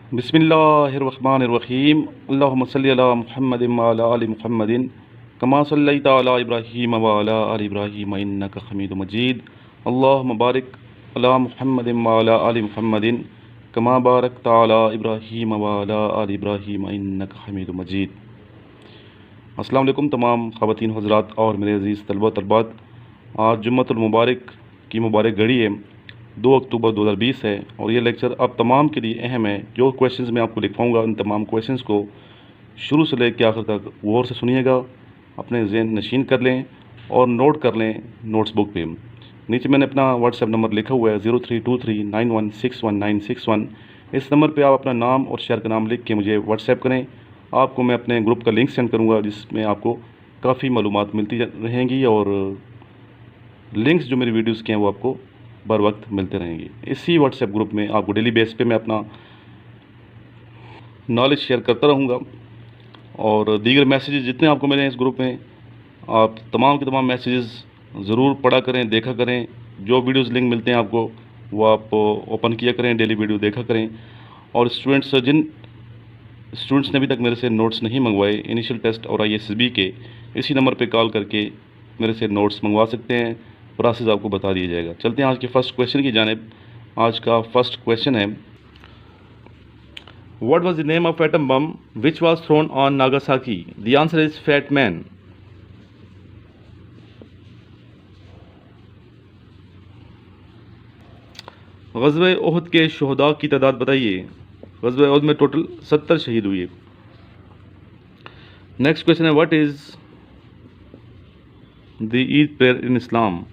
बिस्मिल्लाहिर्रहमानिर्रहीम। अल्लाहुम्मा सल्लि अला मुहम्मदिन व अला आलि मुहम्मदिन कमा सल्लैता अला इब्राहीम व अला आलि इब्राहीम इन्नका हमीदुम मजीद। अल्लाहुम्मा बारिक अला मुहम्मदिन व अला आलि मुहम्मदिन कमा बारकता अला इब्राहीम व अला आलि इब्राहीम इन्नका हमीदुम मजीद। अस्सलाम वालेकुम तमाम ख़वातीन हज़रात और मेरे अज़ीज़ तलबा तलबात। आज जुम्मतुल मुबारक की मुबारक घड़ी है, 2 अक्टूबर 2020 है और ये लेक्चर आप तमाम के लिए अहम है। जो क्वेश्चंस मैं आपको लिखवाऊंगा उन तमाम क्वेश्चंस को शुरू से लेकर आखिर तक गौर से सुनिएगा, अपने ज़हन नशीन कर लें और नोट कर लें नोट्स बुक पे। नीचे मैंने अपना व्हाट्सएप नंबर लिखा हुआ है 032391619161। इस नंबर पे आप अपना नाम और शहर का नाम लिख के मुझे व्हाट्सएप करें। आपको मैं अपने ग्रुप का लिंक सेंड करूँगा जिसमें आपको काफ़ी मालूमात मिलती रहेंगी और लिंक्स जो मेरी वीडियोज़ के हैं वो आपको बर वक्त मिलते रहेंगे। इसी व्हाट्सएप ग्रुप में आपको डेली बेस पे मैं अपना नॉलेज शेयर करता रहूँगा और दीगर मैसेजेस जितने आपको मिले हैं इस ग्रुप में, आप तमाम के तमाम मैसेजेस ज़रूर पढ़ा करें, देखा करें। जो वीडियोज़ लिंक मिलते हैं आपको वो आप ओपन किया करें, डेली वीडियो देखा करें। और जिन स्टूडेंट्स ने अभी तक मेरे से नोट्स नहीं मंगवाए इनिशियल टेस्ट और ISSB के, इसी नंबर पे कॉल करके मेरे से नोट्स मंगवा सकते हैं। प्रोसेस आपको बता दिया जाएगा। चलते हैं आज के फर्स्ट क्वेश्चन की जानिब। आज का फर्स्ट क्वेश्चन है, what was the name of atom bomb which was thrown on Nagasaki? The answer is fat man. ग़ज़वे उहद के शुहदा की तादाद बताइए। ग़ज़वे उहद में टोटल 70 शहीद हुए। नेक्स्ट क्वेश्चन है, what is the Eid prayer in Islam?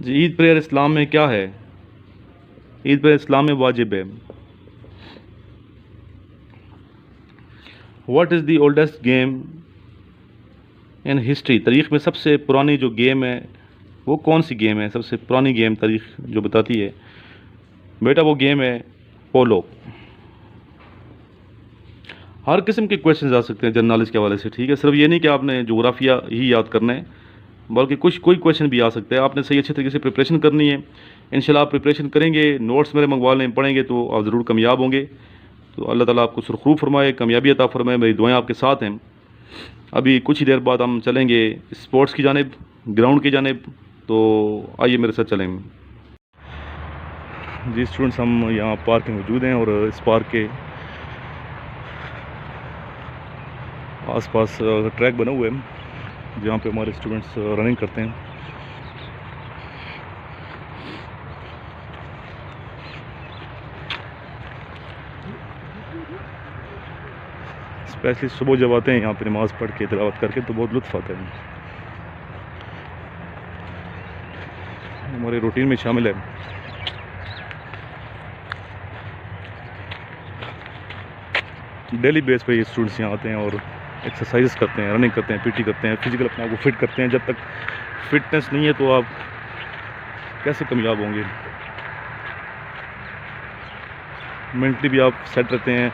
जी, ईद प्रेयर इस्लाम में क्या है? ईद प्रेयर इस्लाम में वाजिब है। What is the oldest game in history? तारीख़ में सबसे पुरानी जो गेम है वो कौन सी गेम है? सबसे पुरानी गेम तारीख़ जो बताती है बेटा वो गेम है पोलो। हर किस्म के क्वेश्चंस आ सकते हैं जनरल नॉलेज के हवाले से, ठीक है। सिर्फ ये नहीं कि आपने जोग्राफिया ही याद करना है, बल्कि कोई क्वेश्चन भी आ सकता है। आपने सही अच्छे तरीके से प्रिपरेशन करनी है। इंशाल्लाह आप प्रिपरेशन करेंगे, नोट्स मेरे मंगवा लें, पढ़ेंगे तो आप ज़रूर कामयाब होंगे। तो अल्लाह ताला आपको सुरखरू फरमाए, कामयाबी अता फरमाए। मेरी दुआएं आपके साथ हैं। अभी कुछ ही देर बाद हम चलेंगे स्पोर्ट्स की जानिब, ग्राउंड की जानिब। तो आइए मेरे साथ चलें। जी स्टूडेंट्स, हम यहाँ पार्क में मौजूद हैं और इस पार्क के आसपास ट्रैक बना हुआ है जहाँ पे हमारे स्टूडेंट्स रनिंग करते हैं। स्पेशली सुबह जब आते हैं यहाँ पे नमाज़ पढ़ के तिलावत करके तो बहुत लुत्फ़ आता है। हमारे रूटीन में शामिल है। डेली बेस पे ये स्टूडेंट्स यहाँ आते हैं और एक्सरसाइज करते हैं, रनिंग करते हैं, PT करते हैं, फिजिकल अपने आप को फिट करते हैं। जब तक फिटनेस नहीं है तो आप कैसे कामयाब होंगे? मेंटली भी आप सेट रहते हैं,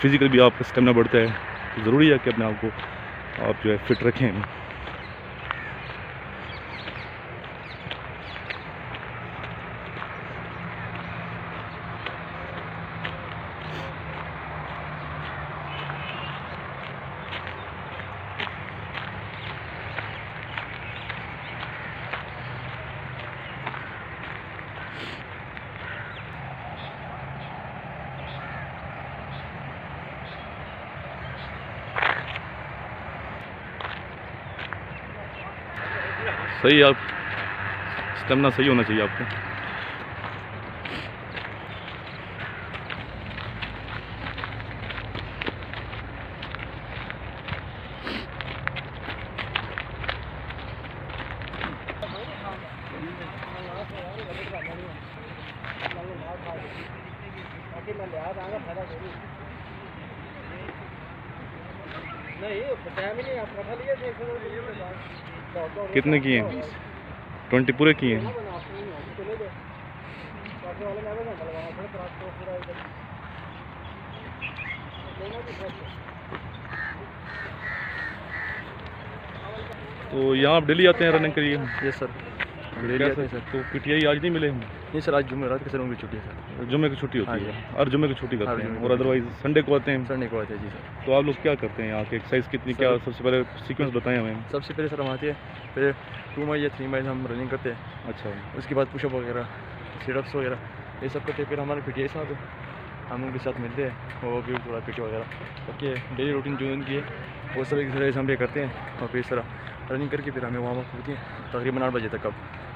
फिजिकल भी आपका स्टेमिना बढ़ता है। तो ज़रूरी है कि अपने आप को आप जो है फिट रखें। सही, आप स्टेमिना सही होना चाहिए आपको। कितने किए हैं? 20 पूरे किए हैं। तो यहाँ आप डेली आते हैं रनिंग के लिए? यस सर, डेली आते हैं सर। तो पीटीआई आज नहीं मिले हम? नहीं सर, आज जुमेरात के सर उनकी छुट्टी है सर। जुम्मे की छुट्टी होती है, हर जुम्मे की छुट्टी करते हैं, और अदरवाइज संडे को आते हैं? संडे को आते हैं जी सर। तो आप लोग क्या करते हैं यहाँ के? एक्सरसाइज कितनी, क्या सबसे पहले सीक्वेंस बताएं हमें। सबसे पहले सर हम आते हैं, फिर 2 माइल या 3 माइल हम रनिंग करते हैं। अच्छा। उसके बाद पुशअप वगैरह, सिटअप्स वगैरह ये सब करते हैं। फिर हमारे पीटीआई साहब हम उनके साथ मिलते हैं, वो भी पूरा पीटी वगैरह ओके डेली रूटीन जो उनकी है वो सब एक्सरसाइज हम भी करते हैं। और फिर इस तरह रनिंग करके फिर हमें वार्म अप होती है तकरीबन 8 बजे तक। अब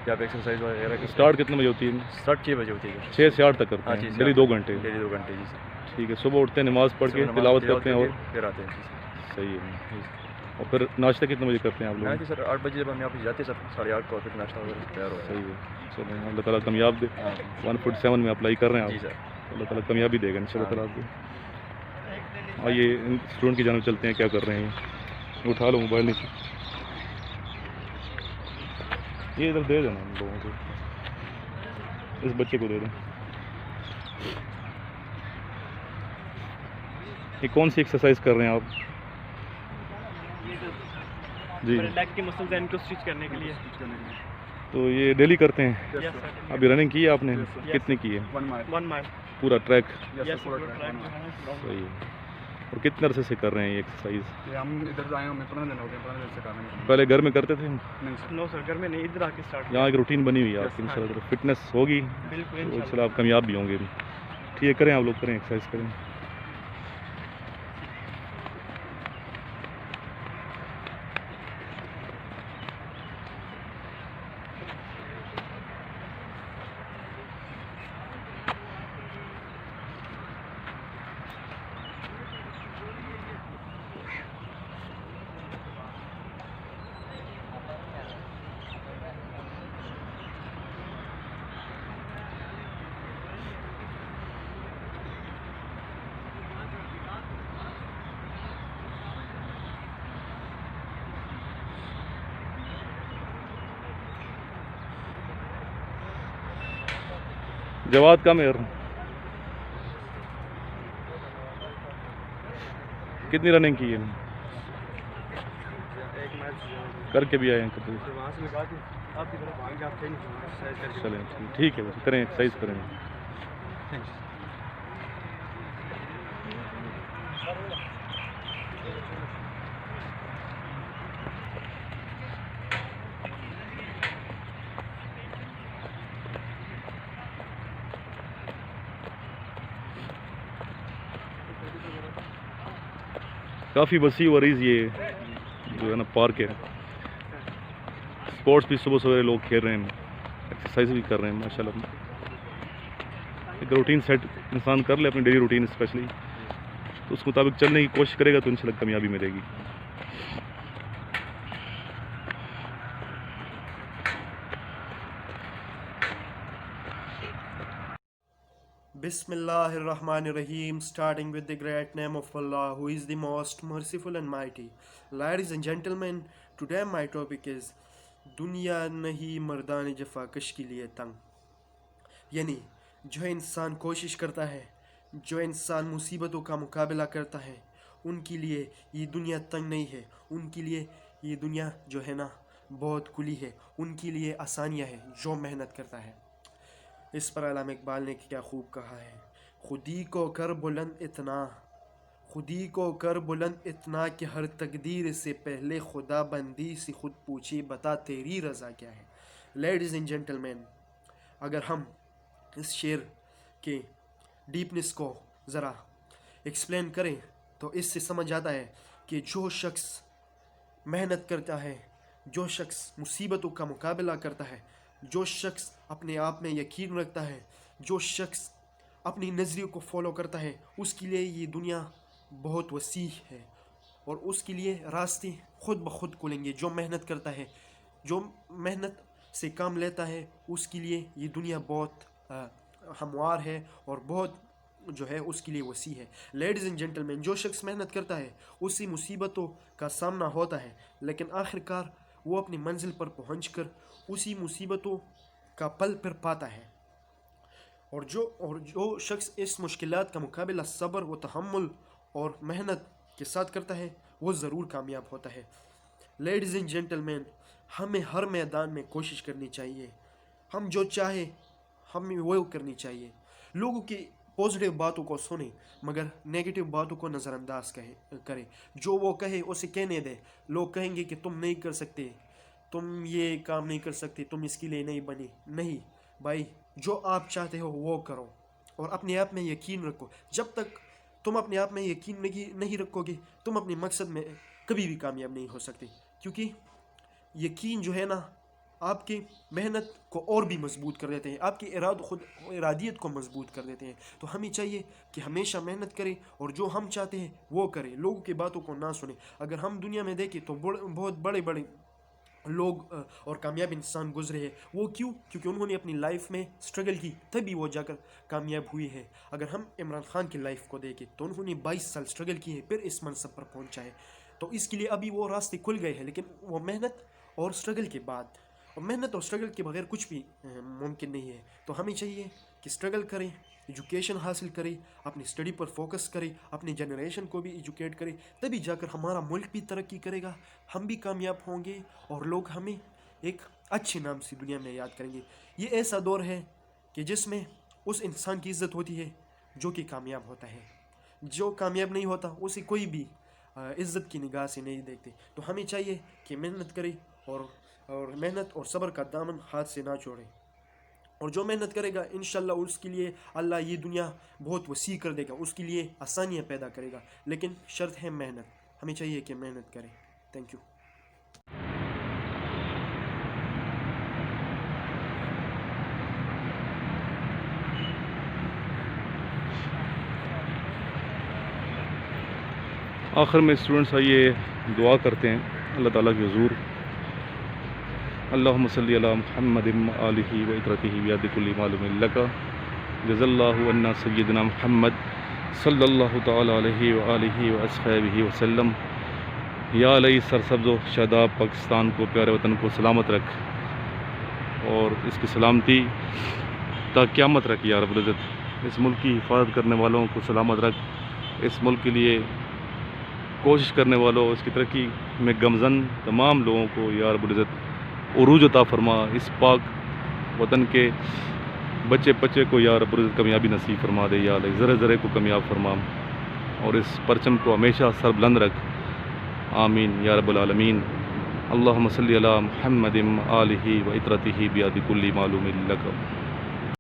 यहाँ पे एक्सरसाइज वगैरह स्टार्ट कितने बजे होती है? स्टार्ट 6 बजे होती है। 6 से 8 तक करते हैं डेली 2 घंटे? डेली 2 घंटे जी सर। ठीक है, सुबह उठते हैं, नमाज़ पढ़ के तिलावत करते हैं और फिर आते हैं जी सर। सही है। और फिर नाश्ता कितने बजे करते हैं आप लोग? नाश्ता सर 8 बजे जब हम यहाँ पे जाते हैं सर, 8:30 को फिर नाश्ता वगैरह तैयार हो। सही है, चलो अल्लाह ताला कामयाब दे। 147 में अप्लाई कर रहे हैं जी आप? सर, अल्लाह ताला कामयाबी देगा इंशाल्लाह ताला आपको। आइए स्टूडेंट की जानिब चलते हैं, क्या कर रहे हैं। उठा लो मोबाइल नीचे, ये इधर दे देना उन लोगों को, इस बच्चे को दे दें। ये कौन सी एक्सरसाइज कर रहे हैं आप? जी, लेग के मसल्स हैं इनको स्टिच करने के लिए। तो ये डेली करते हैं? Yes sir. अभी रनिंग की है आपने? कितनी की है? 1 माइल पूरा ट्रैक? यस पूरा ट्रैक जो है। सही है। और कितने अरसे से कर रहे हैं ये एक्सरसाइज? हम इधर आए हमें 15 दिन हो गए, 15 दिन से कर रहे हैं। पहले घर में करते थे? नहीं सर, नो सर, घर में नहीं, इधर आके स्टार्ट यहाँ एक रूटीन बनी हुई है आपकी, इंशाल्लाह फिटनेस होगी बिल्कुल तो इंशाल्लाह। इंशाल्लाह आप कामयाब भी होंगे। ठीक है, करें आप लोग, करें एक्सरसाइज करें। जवाद का मेयर कितनी रनिंग की है? एक मैच करके भी आए हैं कभी? वहाँ से निकाल के आपकी तरफ भाग के आप थे नहीं एक्सरसाइज करके। चलें ठीक है, बस करें एक्सरसाइज करें। काफ़ी वसी वरीज ये जो है ना पार्क है। स्पोर्ट्स भी सुबह सवेरे लोग खेल रहे हैं, एक्सरसाइज भी कर रहे हैं माशाल्लाह। एक रूटीन सेट इंसान कर ले अपनी डेली रूटीन स्पेशली, तो उस मुताबिक चलने की कोशिश करेगा तो इंशाल्लाह कामयाबी मिलेगी। Bismillahirrahmanirrahim, starting with the great name of Allah, who is the most merciful and mighty. Ladies and gentlemen, today my topic is दुनिया नहीं मर्दान जफाकश के लिए तंग। यानी जो इंसान कोशिश करता है, जो इंसान मुसीबतों का मुकाबला करता है, उनके लिए ये दुनिया तंग नहीं है। उनके लिए ये दुनिया जो है ना बहुत खुली है। उनके लिए आसानियाँ है जो मेहनत करता है। इस पर अल्लामा इकबाल ने क्या खूब कहा है, खुदी को कर बुलंद इतना, खुदी को कर बुलंद इतना कि हर तकदीर से पहले खुदा बंदी से खुद पूछे बता तेरी रज़ा क्या है। लेडीज़ एंड जेंटलमैन, अगर हम इस शेर के डीपनेस को ज़रा एक्सप्लेन करें तो इससे समझ आता है कि जो शख्स मेहनत करता है, जो शख्स मुसीबतों का मुकाबला करता है, जो शख्स अपने आप में यकीन रखता है, जो शख्स अपनी नज़रियों को फॉलो करता है, उसके लिए ये दुनिया बहुत वसी है और उसके लिए रास्ते खुद ब खुद खुलेंगे। जो मेहनत करता है, जो मेहनत से काम लेता है, उसके लिए ये दुनिया बहुत हमवार है और बहुत जो है उसके लिए वसी है। लेडीज़ एंड जेंटलमैन, जो शख्स मेहनत करता है उसी मुसीबतों का सामना होता है, लेकिन आखिरकार वो अपनी मंजिल पर पहुंचकर उसी मुसीबतों का पल पर पाता है। और जो शख्स इस मुश्किलात का मुकाबला सब्र व तहम्मुल और मेहनत के साथ करता है वो ज़रूर कामयाब होता है। लेडीज़ एंड जेंटलमैन, हमें हर मैदान में कोशिश करनी चाहिए। हम जो चाहे हमें वो करनी चाहिए। लोगों की पॉजिटिव बातों को सुने मगर नेगेटिव बातों को नज़रअंदाज करें। जो वो कहे उसे कहने दे। लोग कहेंगे कि तुम नहीं कर सकते, तुम ये काम नहीं कर सकते, तुम इसके लिए नहीं बनी। नहीं भाई, जो आप चाहते हो वो करो और अपने आप में यकीन रखो। जब तक तुम अपने आप में यकीन नहीं रखोगे तुम अपने मकसद में कभी भी कामयाब नहीं हो सकते, क्योंकि यकीन जो है ना आपकी मेहनत को और भी मजबूत कर देते हैं, आपकी इरादियत को मजबूत कर देते हैं। तो हमें चाहिए कि हमेशा मेहनत करें और जो हम चाहते हैं वो करें, लोगों की बातों को ना सुने। अगर हम दुनिया में देखें तो बहुत बड़े बड़े लोग और कामयाब इंसान गुजरे हैं। वो क्योंकि उन्होंने अपनी लाइफ में स्ट्रगल की, तभी वो जाकर कामयाब हुई है। अगर हम इमरान खान की लाइफ को देखें तो उन्होंने 22 साल स्ट्रगल की है, फिर इस मनसब पर पहुंचा है। तो इसके लिए अभी वो रास्ते खुल गए हैं, लेकिन वो मेहनत और स्ट्रगल के बाद, और मेहनत और स्ट्रगल के बगैर कुछ भी मुमकिन नहीं है। तो हमें चाहिए कि स्ट्रगल करें, एजुकेशन हासिल करें, अपनी स्टडी पर फोकस करें, अपनी जनरेशन को भी एजुकेट करें, तभी जाकर हमारा मुल्क भी तरक्की करेगा, हम भी कामयाब होंगे और लोग हमें एक अच्छे नाम से दुनिया में याद करेंगे। ये ऐसा दौर है कि जिसमें उस इंसान की इज़्ज़त होती है जो कि कामयाब होता है। जो कामयाब नहीं होता उसे कोई भी इज़्ज़त की निगाह से नहीं देखते। तो हमें चाहिए कि मेहनत करें और मेहनत और सब्र का दामन हाथ से ना छोड़ें। और जो मेहनत करेगा इंशाल्लाह उसके लिए अल्लाह ये दुनिया बहुत वसी कर देगा, उसके लिए आसानियाँ पैदा करेगा। लेकिन शर्त है मेहनत, हमें चाहिए कि मेहनत करें। Thank you. आखिर में स्टूडेंट्स आइए दुआ करते हैं अल्लाह ताला के हुज़ूर। अल्लाहुम्मा सल्ली अला मुहम्मदिन व आलिहि व इतरतिहि बियदि कुल्ली मालूमिन लका जज़ल्लाहु अन्ना सय्यदना मुहम्मद सल्लल्लाहु तआला अलैहि व आलिहि व अस्हाबिहि व सल्लम। या अली सरसब्ज़ व शादाब पाकिस्तान को, प्यारे वतन को सलामत रख और इसकी सलामती ता क़यामत रख या रब्बुल इज़्ज़त। इस मुल्क की हिफाजत करने वालों को सलामत रख, इस मुल्क के लिए कोशिश करने वालों, इसकी तरक्की में गमज़न तमाम लोगों को या रब्बुल इज़्ज़त उरूज अता फरमा। इस पाक वतन के बच्चे को या रब्बुल इज़्ज़त कामयाबी नसीब फरमा दे या अल्लाह, ज़रे ज़रे को कामयाब फरमा और इस परचम को हमेशा सरबुलंद रख। आमीन या रब्बुल आलमीन। अल्लाहुम्मा सल्ली अला मुहम्मदिन व आलिहि व इतरतिहि बियदि कुल्ली मालूमिन लका।